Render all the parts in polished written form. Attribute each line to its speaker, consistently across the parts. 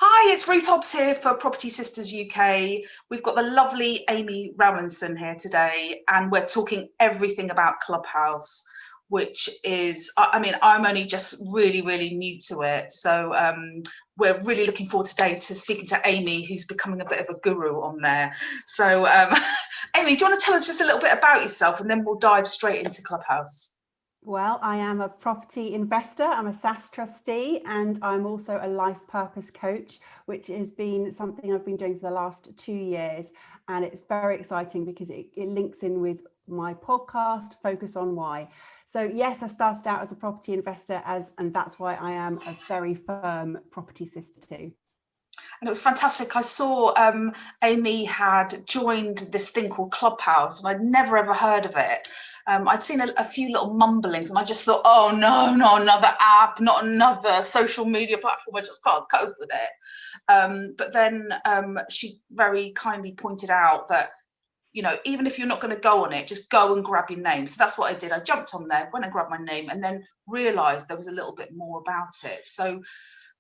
Speaker 1: Hi, it's Ruth Hobbs here for Property Sisters UK. We've got the lovely Amy Rowlinson here today, and we're talking everything about Clubhouse, which is, I mean, I'm only just really new to it. So we're really looking forward today to speaking to Amy, who's becoming a bit of a guru on there. So Amy, do you want to tell us just a little bit about yourself, and then we'll dive straight into Clubhouse?
Speaker 2: Well, I am a property investor, I'm a SaaS trustee, and I'm also a life purpose coach, which has been something I've been doing for the last 2 years. And it's very exciting because it links in with my podcast, Focus on Why. So yes, I started out as a property investor and that's why I am a very firm property sister too.
Speaker 1: And it was fantastic. I saw Amy had joined this thing called Clubhouse, and I'd never ever heard of it. I'd seen a few little mumblings, and I just thought, oh no, not another app, not another social media platform. I just can't cope with it. But then she very kindly pointed out that, you know, even if you're not going to go on it, just go and grab your name. So that's what I did. I jumped on there, went and grabbed my name, and then realised there was a little bit more about it. So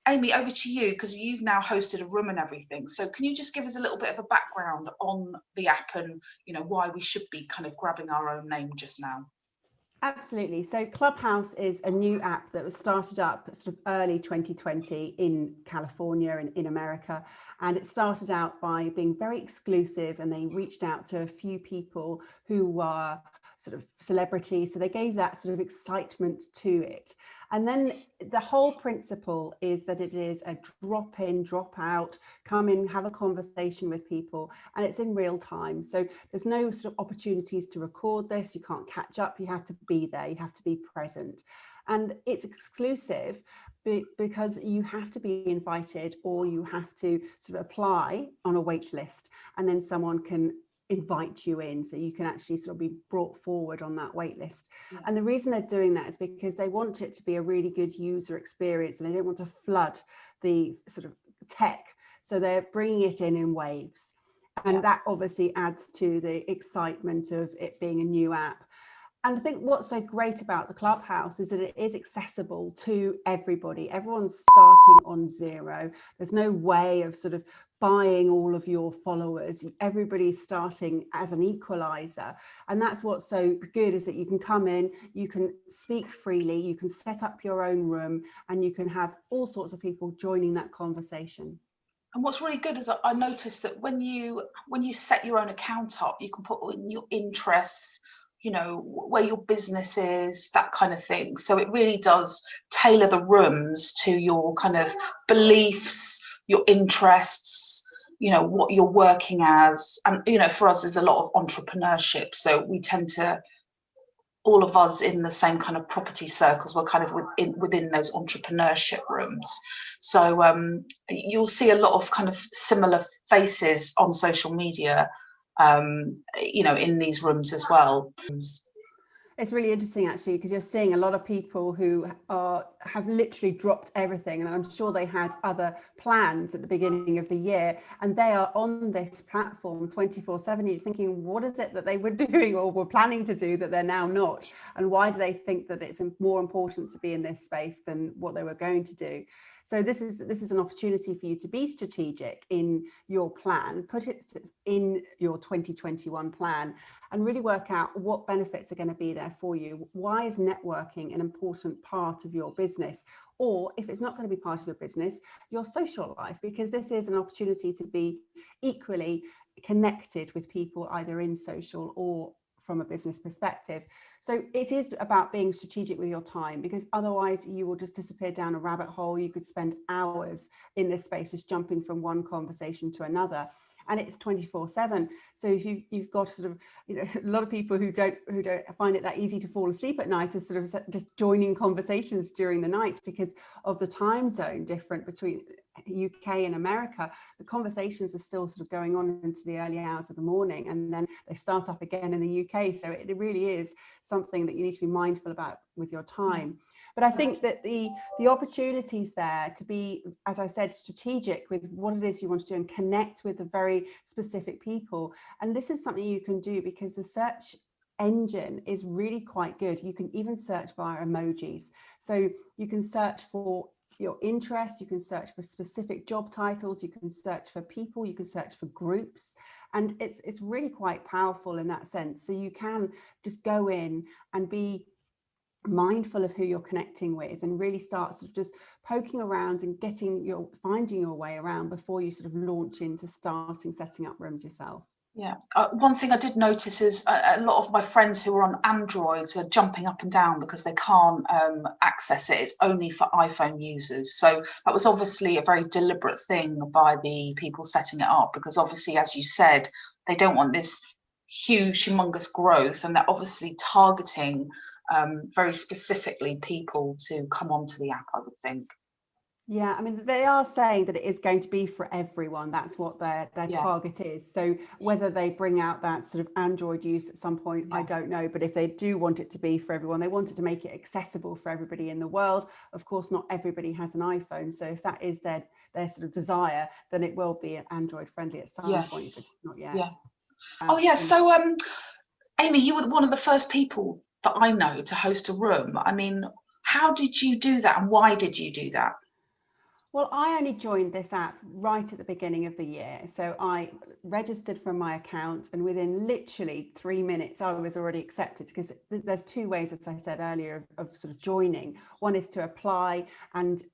Speaker 1: Amy, over to you, because you've now hosted a room and everything. So can you just give us a little bit of a background on the app and, you know, why we should be kind of grabbing our own name just now?
Speaker 2: Absolutely. So Clubhouse is a new app that was started up sort of early 2020 in California and in America. And it started out by being very exclusive, and they reached out to a few people who were sort of celebrities. So they gave that sort of excitement to it. And then the whole principle is that it is a drop in, drop out, come in, have a conversation with people, and it's in real time. So there's no sort of opportunities to record this. You can't catch up. You have to be there. You have to be present. And it's exclusive because you have to be invited, or you have to sort of apply on a wait list, and then someone can invite you in, so you can actually sort of be brought forward on that wait list.
Speaker 1: Yeah.
Speaker 2: And the reason they're doing that is because they want it to be a really good user experience, and they don't want to flood the sort of tech. So they're bringing it in waves. And that obviously adds to the excitement of it being a new app. And I think what's so great about the Clubhouse is that it is accessible to everybody. Everyone's starting on zero. There's no way of sort of buying all of your followers. Everybody's starting as an equalizer. And that's what's so good, is that you can come in, you can speak freely, you can set up your own room, and you can have all sorts of people joining that conversation.
Speaker 1: And what's really good is I noticed that when you set your own account up, you can put in your interests, you know, where your business is, that kind of thing. So it really does tailor the rooms to your kind of beliefs, your interests, you know, what you're working as. And, you know, for us, there's a lot of entrepreneurship. So we tend to, all of us in the same kind of property circles, we're kind of within those entrepreneurship rooms. So you'll see a lot of kind of similar faces on social media, you know, in these rooms as well.
Speaker 2: It's really interesting, actually, because you're seeing a lot of people who have literally dropped everything, and I'm sure they had other plans at the beginning of the year, and they are on this platform 24/7. You're thinking, what is it that they were doing or were planning to do that they're now not? And why do they think that it's more important to be in this space than what they were going to do? So this is an opportunity for you to be strategic in your plan, put it in your 2021 plan, and really work out what benefits are going to be there for you. Why is networking an important part of your business? Or if it's not going to be part of your business, your social life, because this is an opportunity to be equally connected with people, either in social or from a business perspective. So it is about being strategic with your time, because otherwise you will just disappear down a rabbit hole. You could spend hours in this space just jumping from one conversation to another, and it's 24/7. So if you've got sort of, you know, a lot of people who don't find it that easy to fall asleep at night, are sort of just joining conversations during the night because of the time zone different between UK and America. The conversations are still sort of going on into the early hours of the morning, and then they start up again in the UK. So it really is something that you need to be mindful about with your time. But I think that the opportunities there to be, as I said, strategic with what it is you want to do and connect with the very specific people. And this is something you can do because the search engine is really quite good. You can even search via emojis. So you can search for your interest, you can search for specific job titles, you can search for people, you can search for groups, and it's really quite powerful in that sense. So you can just go in and be mindful of who you're connecting with and really start sort of just poking around and finding your way around before you sort of launch into setting up rooms yourself.
Speaker 1: Yeah. One thing I did notice is a lot of my friends who are on Androids are jumping up and down because they can't access it. It's only for iPhone users. So that was obviously a very deliberate thing by the people setting it up, because obviously, as you said, they don't want this huge, humongous growth, and they're obviously targeting very specifically people to come onto the app, I would think.
Speaker 2: Yeah, I mean, they are saying that it is going to be for everyone. That's what their
Speaker 1: Yeah.
Speaker 2: target is. So whether they bring out that sort of Android use at some point, I don't know. But if they do want it to be for everyone, they wanted to make it accessible for everybody in the world. Of course, not everybody has an iPhone. So if that is their sort of desire, then it will be Android friendly at some point, but not yet.
Speaker 1: Yeah. Oh, yeah. So, Amy, you were one of the first people that I know to host a room. I mean, how did you do that, and why did you do that?
Speaker 2: Well, I only joined this app right at the beginning of the year. So I registered for my account, and within literally 3 minutes, I was already accepted, because there's two ways, as I said earlier, of sort of joining. One is to apply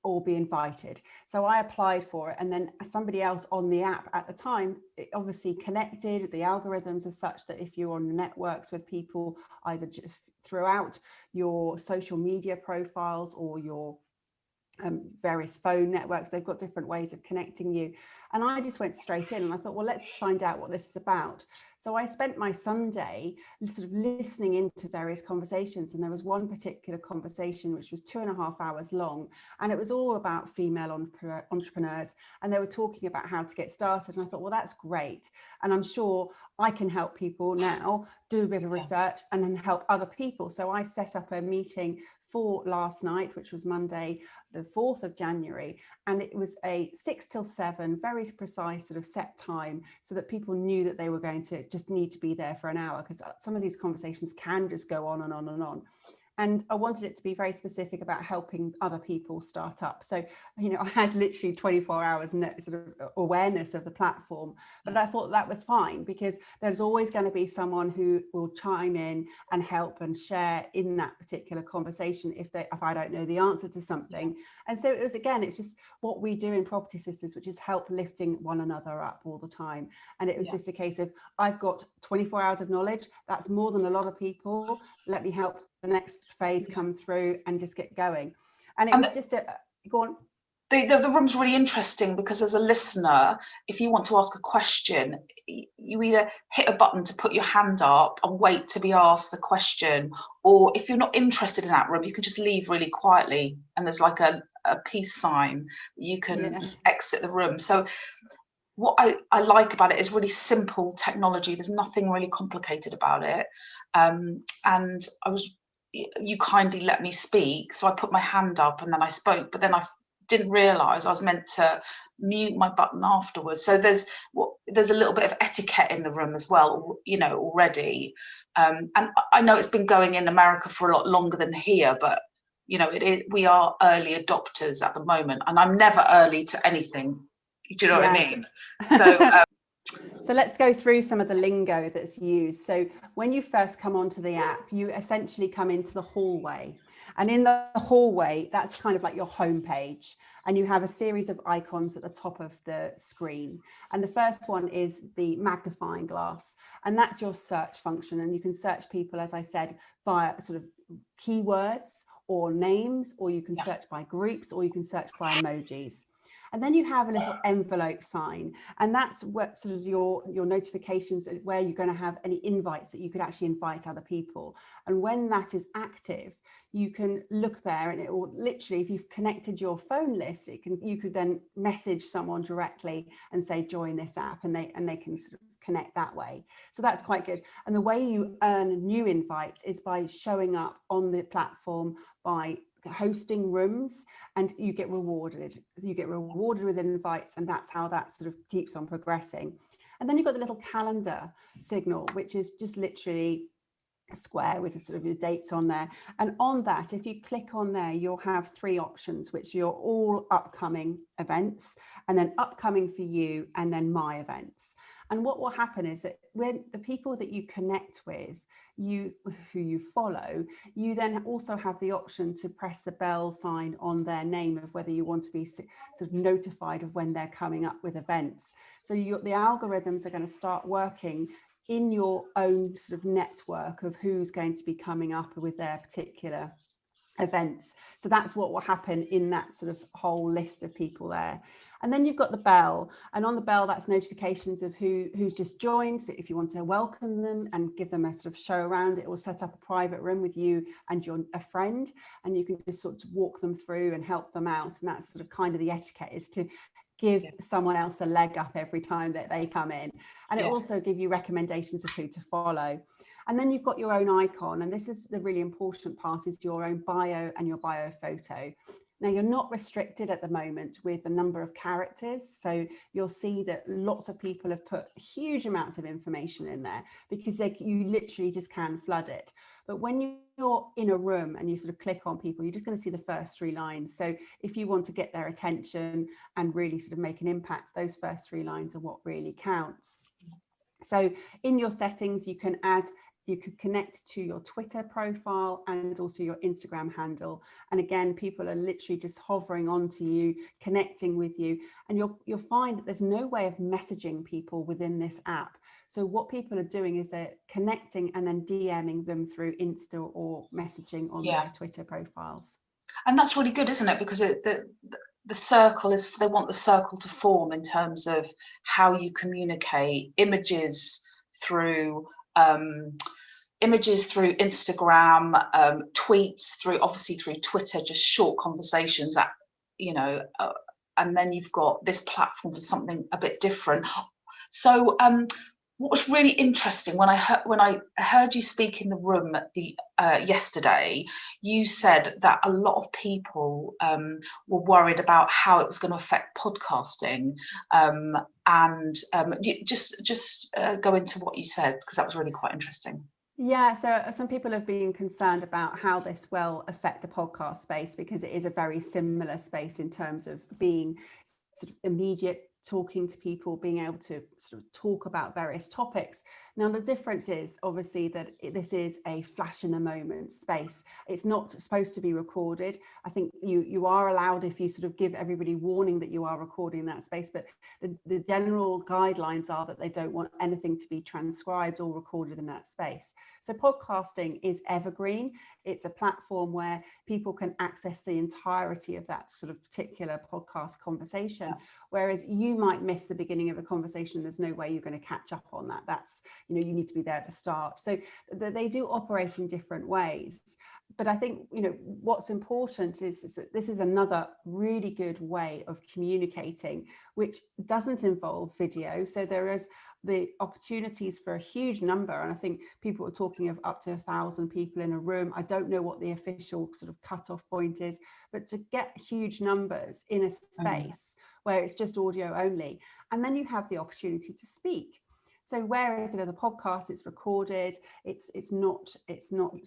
Speaker 2: or be invited. So I applied for it, and then somebody else on the app at the time, it obviously connected. The algorithms are such that if you're on networks with people, either just throughout your social media profiles or your various phone networks, they've got different ways of connecting you. And I just went straight in and I thought, well, let's find out what this is about. So I spent my Sunday sort of listening into various conversations, and there was one particular conversation which was 2.5 hours long, and it was all about female entrepreneurs, and they were talking about how to get started. And I thought, well, that's great, and I'm sure I can help people now do a bit of research and then help other people. So I set up a meeting for last night, which was Monday, the 4th of January, and it was a 6 till 7, very precise sort of set time, so that people knew that they were going to just need to be there for an hour, because some of these conversations can just go on and on and on. And I wanted it to be very specific about helping other people start up. So, you know, I had literally 24 hours sort of awareness of the platform, but I thought that was fine, because there's always going to be someone who will chime in and help and share in that particular conversation if I don't know the answer to something. And so it was, again, it's just what we do in Property Sisters, which is help lifting one another up all the time. And it was just a case of, I've got 24 hours of knowledge. That's more than a lot of people. Let me help the next phase come through and just get going. And it was just go on.
Speaker 1: The room's really interesting, because as a listener, if you want to ask a question, you either hit a button to put your hand up and wait to be asked the question, or if you're not interested in that room, you can just leave really quietly, and there's like a peace sign. You can exit the room. So what I like about it is really simple technology. There's nothing really complicated about it. And you kindly let me speak, so I put my hand up and then I spoke, but then I didn't realize I was meant to mute my button afterwards. So there's a little bit of etiquette in the room as well, you know, already. And I know it's been going in America for a lot longer than here, but you know, we are early adopters at the moment, and I'm never early to anything. Do you know what I mean? So
Speaker 2: so let's go through some of the lingo that's used. So when you first come onto the app, you essentially come into the hallway. And in the hallway, that's kind of like your homepage. And you have a series of icons at the top of the screen. And the first one is the magnifying glass. And that's your search function. And you can search people, as I said, via sort of keywords or names, or you can search by groups, or you can search by emojis. And then you have a little envelope sign, and that's what sort of your notifications, where you're going to have any invites that you could actually invite other people. And when that is active, you can look there, and it will literally, if you've connected your phone list, you could then message someone directly and say, join this app, and they can sort of connect that way. So that's quite good. And the way you earn new invites is by showing up on the platform, by hosting rooms, and you get rewarded with invites, and that's how that sort of keeps on progressing. And then you've got the little calendar signal, which is just literally square with sort of your dates on there, and on that, if you click on there, you'll have 3 options, which are all upcoming events, and then upcoming for you, and then my events. And what will happen is that when the people that you connect with, who you follow, you then also have the option to press the bell sign on their name of whether you want to be sort of notified of when they're coming up with events. So the algorithms are going to start working in your own sort of network of who's going to be coming up with their particular events. So that's what will happen in that sort of whole list of people there. And then you've got the bell, and on the bell, that's notifications of who's just joined. So if you want to welcome them and give them a sort of show around, it will set up a private room with you and a friend, and you can just sort of walk them through and help them out. And that's sort of kind of the etiquette, is to give someone else a leg up every time that they come in. And it also give you recommendations of who to follow. And then you've got your own icon, and this is the really important part, is your own bio and your bio photo. Now, you're not restricted at the moment with the number of characters, so you'll see that lots of people have put huge amounts of information in there because you literally just can flood it. But when you're in a room and you sort of click on people, you're just going to see the first 3 lines. So if you want to get their attention and really sort of make an impact, those first 3 lines are what really counts. So in your settings, you can connect to your Twitter profile and also your Instagram handle. And again, people are literally just hovering onto you, connecting with you. And you'll find that there's no way of messaging people within this app. So what people are doing is they're connecting and then DMing them through Insta or messaging on their Twitter profiles.
Speaker 1: And that's really good, isn't it? Because the circle is, they want the circle to form in terms of how you communicate, images through Instagram, tweets through, obviously through Twitter, just short conversations at, and then you've got this platform for something a bit different. So what was really interesting when I heard you speak in the room at the yesterday, you said that a lot of people were worried about how it was going to affect podcasting, and just go into what you said, because that was really quite interesting.
Speaker 2: Yeah, so some people have been concerned about how this will affect the podcast space, because it is a very similar space in terms of being sort of immediate, talking to people, being able to sort of talk about various topics. Now, the difference is obviously that this is a flash in the moment space. It's not supposed to be recorded. I think you are allowed, if you sort of give everybody warning that you are recording that space, but the general guidelines are that they don't want anything to be transcribed or recorded in that space. So podcasting is evergreen. It's a platform where people can access the entirety of that sort of particular podcast conversation, whereas you might miss the beginning of a conversation. There's no way you're going to catch up on that. That's, you need to be there at the start. So they do operate in different ways. But I think, what's important is that this is another really good way of communicating, which doesn't involve video. So there is the opportunities for a huge number. And I think people are talking of up to 1,000 people in a room. I don't know what the official sort of cutoff point is, but to get huge numbers in a space where it's just audio only, and then you have the opportunity to speak. So whereas in other podcasts, it's recorded, it's not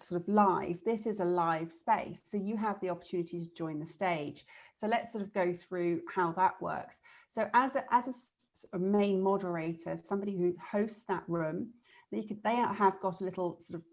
Speaker 2: sort of live. This is a live space. So you have the opportunity to join the stage. So let's sort of go through how that works. So as a main moderator, somebody who hosts that room, they have got a little sort of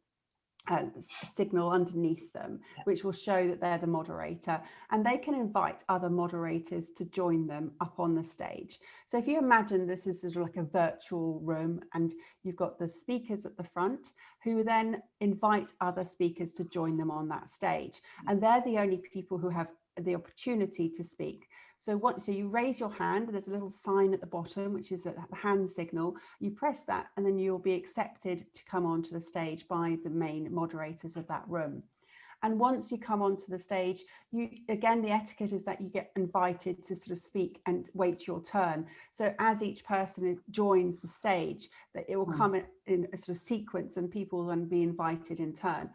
Speaker 2: signal underneath them, which will show that they're the moderator, and they can invite other moderators to join them up on the stage. So if you imagine this is sort of like a virtual room, and you've got the speakers at the front who then invite other speakers to join them on that stage, and they're the only people who have the opportunity to speak. So you raise your hand, there's a little sign at the bottom, which is a hand signal. You press that, and then you'll be accepted to come onto the stage by the main moderators of that room. And once you come onto the stage, again, the etiquette is that you get invited to sort of speak and wait your turn. So as each person joins the stage, that it will come in a sort of sequence, and people will then be invited in turn.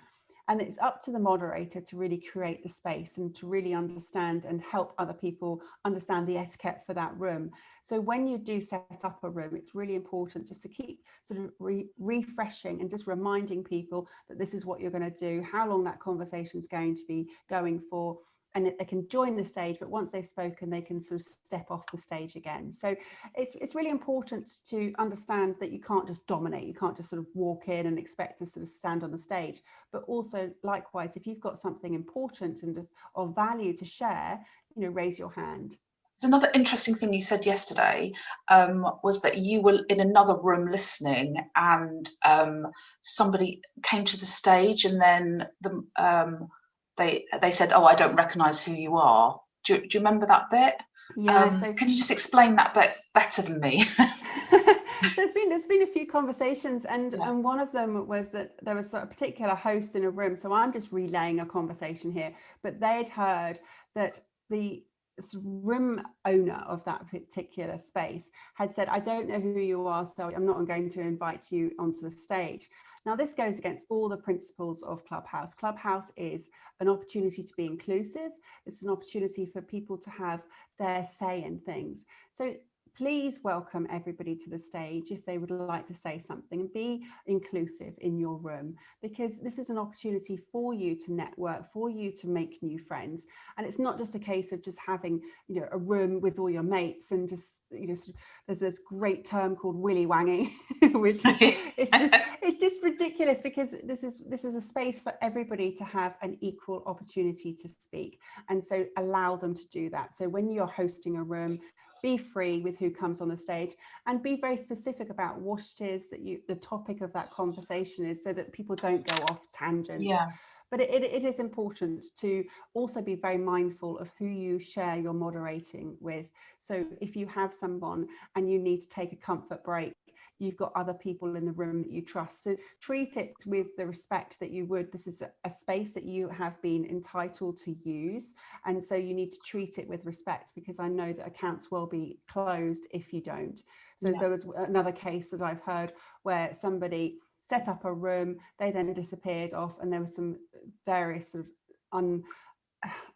Speaker 2: And it's up to the moderator to really create the space and to really understand and help other people understand the etiquette for that room. So when you do set up a room, it's really important just to keep sort of refreshing and just reminding people that this is what you're going to do, how long that conversation is going to be going for, and they can join the stage, but once they've spoken, they can sort of step off the stage again. So it's really important to understand that you can't just dominate, you can't just sort of walk in and expect to sort of stand on the stage, but also likewise, if you've got something important and of value to share, you know, raise your hand.
Speaker 1: There's another interesting thing you said yesterday, was that you were in another room listening, and somebody came to the stage, and then they said, "Oh, I don't recognise who you are." Do you remember that bit?
Speaker 2: Yeah. So
Speaker 1: can you just explain that bit better than me?
Speaker 2: there's been a few conversations, and one of them was that there was a particular host in a room. So I'm just relaying a conversation here, but they'd heard that the room owner of that particular space had said, "I don't know who you are, so I'm not going to invite you onto the stage." Now, this goes against all the principles of Clubhouse. Clubhouse is an opportunity to be inclusive. It's an opportunity for people to have their say in things. So please welcome everybody to the stage if they would like to say something, and be inclusive in your room, because this is an opportunity for you to network, for you to make new friends. And it's not just a case of just having, you know, a room with all your mates and just, you know, there's this great term called willy wanging, which it's just ridiculous, because this is a space for everybody to have an equal opportunity to speak, and so allow them to do that. So when you're hosting a room, be free with who comes on the stage, and be very specific about what it is that the topic of that conversation is, so that people don't go off tangents.
Speaker 1: Yeah.
Speaker 2: But it is important to also be very mindful of who you share your moderating with. So if you have someone and you need to take a comfort break, you've got other people in the room that you trust. So treat it with the respect that you would. This is a space that you have been entitled to use. And so you need to treat it with respect, because I know that accounts will be closed if you don't. So there was another case that I've heard where somebody set up a room, they then disappeared off, and there was some various sort of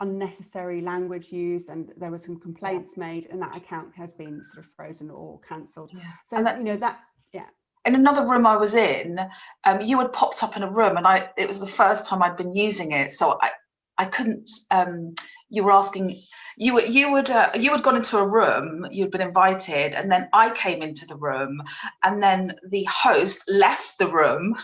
Speaker 2: unnecessary language used, and there were some complaints made, and that account has been sort of frozen or cancelled. So that, you know, that
Speaker 1: in another room I was in, you had popped up in a room, and it was the first time I'd been using it, so I couldn't. You were asking, you had gone into a room, you'd been invited, and then I came into the room, and then the host left the room,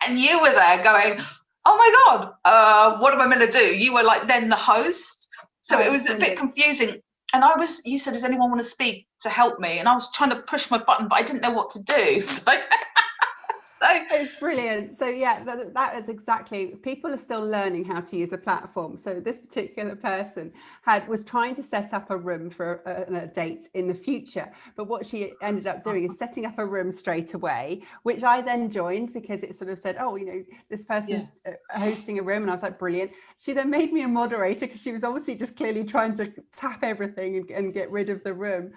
Speaker 1: and you were there going, "Oh my God, what am I meant to do?" You were like then the host, so it was a bit confusing. And you said, "Does anyone want to speak to help me?" And I was trying to push my button, but I didn't know what to do. So
Speaker 2: it's brilliant. So yeah, that is exactly, people are still learning how to use a platform. So this particular person was trying to set up a room for a date in the future, but what she ended up doing is setting up a room straight away, which I then joined, because it sort of said, "Oh, you know, this person's hosting a room," and I was like, brilliant. She then made me a moderator, because she was obviously just clearly trying to tap everything and get rid of the room.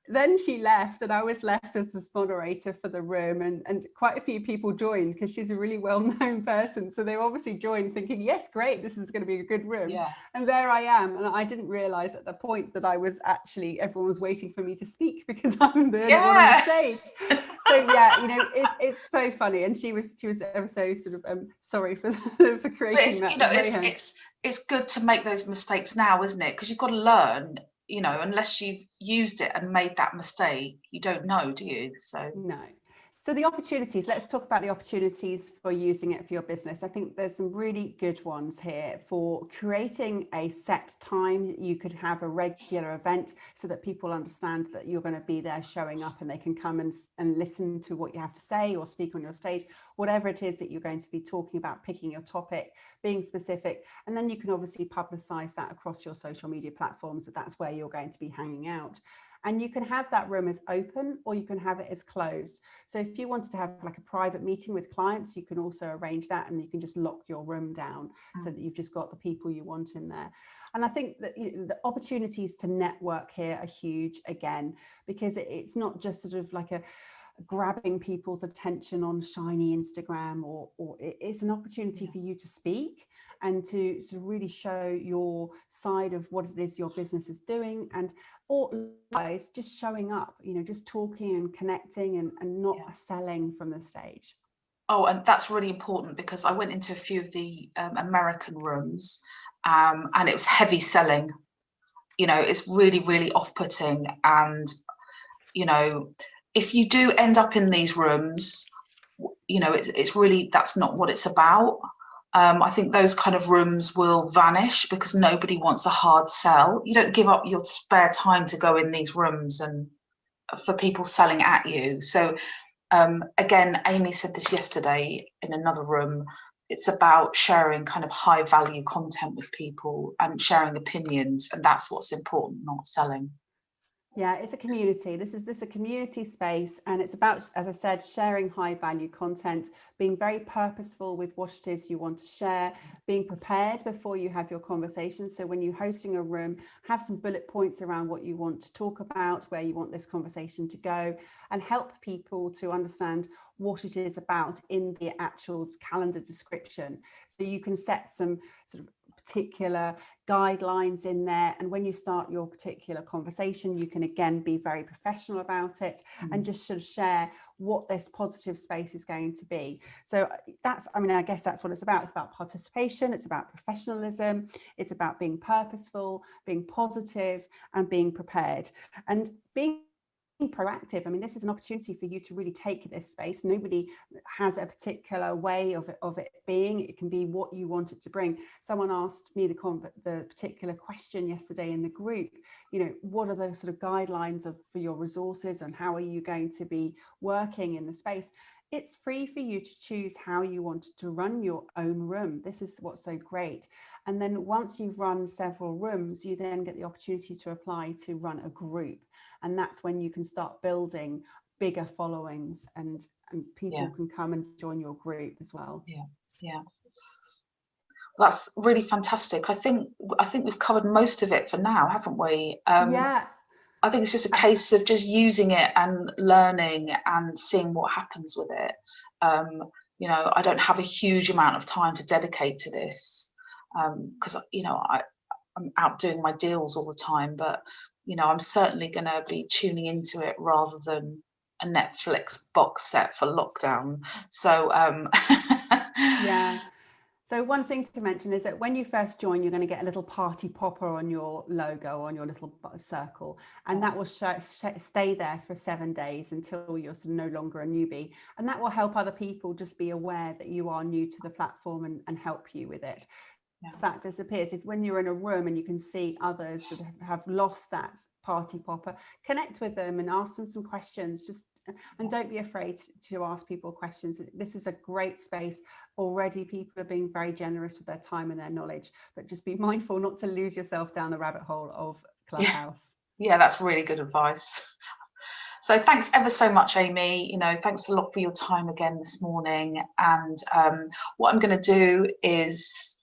Speaker 2: Then she left, and I was left as the moderator for the room, and quite a few people joined, because she's a really well-known person, so they obviously joined thinking, yes, great, this is going to be a good room. And there I am, and I didn't realize at the point that I was actually, everyone was waiting for me to speak, because I'm the only one on the stage. So yeah, you know, it's so funny, and she was ever so sort of sorry for creating that.
Speaker 1: You know, it's good to make those mistakes now, isn't it? Because you've got to learn. You know, unless you've used it and made that mistake, you don't know, do you? So
Speaker 2: no. So the opportunities, let's talk about the opportunities for using it for your business. I think there's some really good ones here for creating a set time. You could have a regular event so that people understand that you're going to be there showing up, and they can come and listen to what you have to say or speak on your stage, whatever it is that you're going to be talking about, picking your topic, being specific. And then you can obviously publicize that across your social media platforms, that that's where you're going to be hanging out. And you can have that room as open, or you can have it as closed. So if you wanted to have like a private meeting with clients, you can also arrange that, and you can just lock your room down so that you've just got the people you want in there. And I think that, you know, the opportunities to network here are huge again, because it's not just sort of like grabbing people's attention on shiny Instagram, or it's an opportunity for you to speak and to really show your side of what it is your business is doing, and or otherwise just showing up, you know, just talking and connecting and not selling from the stage.
Speaker 1: Oh, and that's really important, because I went into a few of the American rooms, and it was heavy selling. You know, it's really, really off-putting. And, you know, if you do end up in these rooms, you know, it's really, that's not what it's about. I think those kind of rooms will vanish because nobody wants a hard sell. You don't give up your spare time to go in these rooms and for people selling at you. So again, Amy said this yesterday in another room. It's about sharing kind of high value content with people and sharing opinions, and that's what's important, not selling.
Speaker 2: Yeah, it's a community. This is a community space, and it's about, as I said, sharing high value content, being very purposeful with what it is you want to share, being prepared before you have your conversation. So when you're hosting a room, have some bullet points around what you want to talk about, where you want this conversation to go, and help people to understand what it is about in the actual calendar description. So you can set some sort of particular guidelines in there, and when you start your particular conversation, you can again be very professional about it and just sort of share what this positive space is going to be. So that's, I mean, I guess that's what it's about. It's about participation, it's about professionalism, it's about being purposeful, being positive, and being prepared, and being proactive. I mean, this is an opportunity for you to really take this space. Nobody has a particular way of it being. It can be what you want it to bring. Someone asked me the particular question yesterday in the group, you know, what are the sort of guidelines for your resources, and how are you going to be working in the space? It's free for you to choose how you want to run your own room. This is what's so great. And then once you've run several rooms, you then get the opportunity to apply to run a group. And that's when you can start building bigger followings, and people can come and join your group as well.
Speaker 1: Yeah. That's really fantastic. I think we've covered most of it for now, haven't we?
Speaker 2: Yeah.
Speaker 1: I think it's just a case of just using it and learning and seeing what happens with it. You know, I don't have a huge amount of time to dedicate to this, because you know, I'm out doing my deals all the time, but you know, I'm certainly going to be tuning into it rather than a Netflix box set for lockdown. So
Speaker 2: yeah. So one thing to mention is that when you first join, you're going to get a little party popper on your logo, on your little circle, and that will stay there for 7 days until you're sort of no longer a newbie. And that will help other people just be aware that you are new to the platform and help you with it. So that disappears. If when you're in a room and you can see others that have lost that party popper, connect with them and ask them some questions. And don't be afraid to ask people questions. This is a great space. Already people are being very generous with their time and their knowledge, but just be mindful not to lose yourself down the rabbit hole of Clubhouse.
Speaker 1: Yeah, that's really good advice. So thanks ever so much, Amy. You know, thanks a lot for your time again this morning. And what I'm going to do is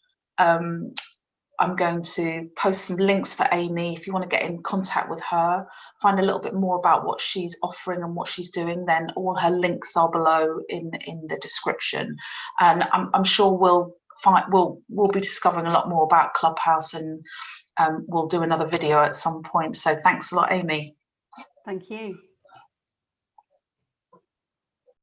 Speaker 1: I'm going to post some links for Amy. If you want to get in contact with her, find a little bit more about what she's offering and what she's doing, then all her links are below in the description. And I'm sure we'll be discovering a lot more about Clubhouse, and we'll do another video at some point. So thanks a lot, Amy.
Speaker 2: Thank you.